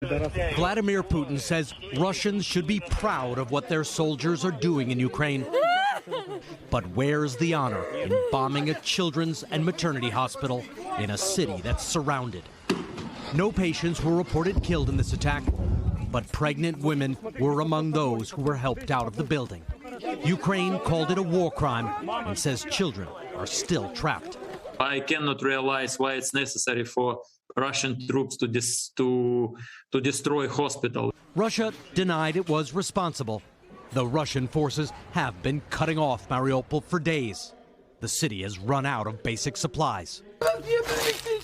Vladimir Putin says Russians should be proud of what their soldiers are doing in Ukraine. But where's the honor in bombing a children's and maternity hospital in a city that's surrounded? No patients were reported killed in this attack, but pregnant women were among those who were helped out of the building. Ukraine called it a war crime and says children are still trapped. I cannot realize why it's necessary for Russian troops to destroy hospitals. Russia denied it was responsible. The Russian forces have been cutting off Mariupol for days. The city has run out of basic supplies.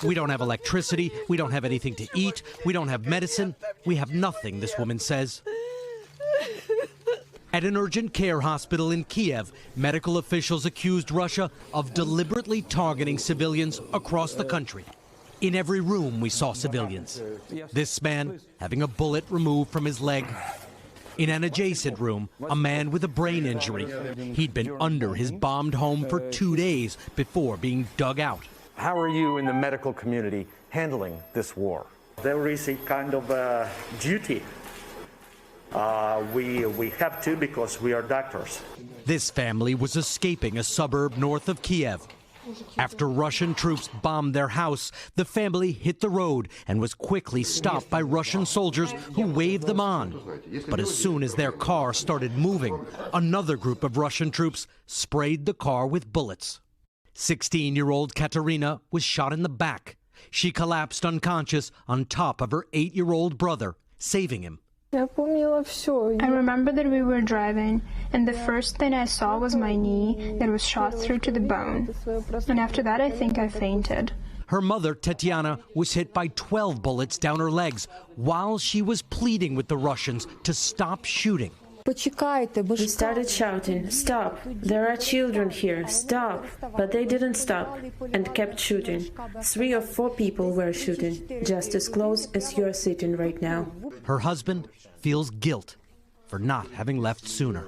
We don't have electricity, we don't have anything to eat, we don't have medicine, we have nothing, this woman says. At an urgent care hospital in Kiev, medical officials accused Russia of deliberately targeting civilians across the country. In every room we saw civilians. This man having a bullet removed from his leg. In an adjacent room, a man with a brain injury. He'd been under his bombed home for 2 days before being dug out. How are you in the medical community handling this war? There is a kind of duty. We have to because we are doctors. This family was escaping a suburb north of Kiev. After Russian troops bombed their house, the family hit the road and was quickly stopped by Russian soldiers who waved them on. But as soon as their car started moving, another group of Russian troops sprayed the car with bullets. 16-year-old Katerina was shot in the back. She collapsed unconscious on top of her 8-year-old brother, saving him. I remember that we were driving, and the first thing I saw was my knee that was shot through to the bone. And after that, I think I fainted. Her mother, Tatiana, was hit by 12 bullets down her legs while she was pleading with the Russians to stop shooting. We started shouting, "Stop! There are children here, stop!" But they didn't stop and kept shooting. 3 or 4 people were shooting, just as close as you're sitting right now. Her husband feels guilt for not having left sooner.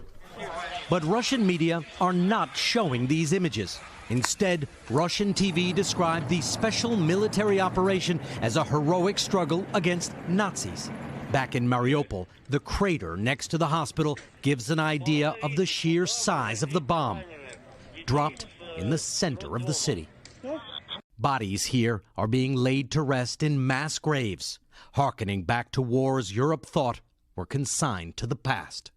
But Russian media are not showing these images. Instead, Russian TV described the special military operation as a heroic struggle against Nazis. Back in Mariupol, the crater next to the hospital gives an idea of the sheer size of the bomb, dropped in the center of the city. Bodies here are being laid to rest in mass graves, hearkening back to wars Europe thought were consigned to the past.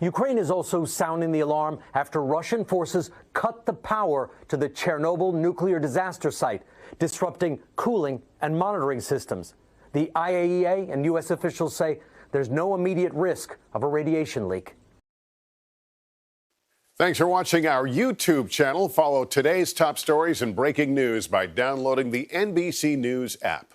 Ukraine is also sounding the alarm after Russian forces cut the power to the Chernobyl nuclear disaster site, disrupting cooling and monitoring systems. The IAEA and U.S. officials say there's no immediate risk of a radiation leak. Thanks for watching our YouTube channel. Follow today's top stories and breaking news by downloading the NBC News app.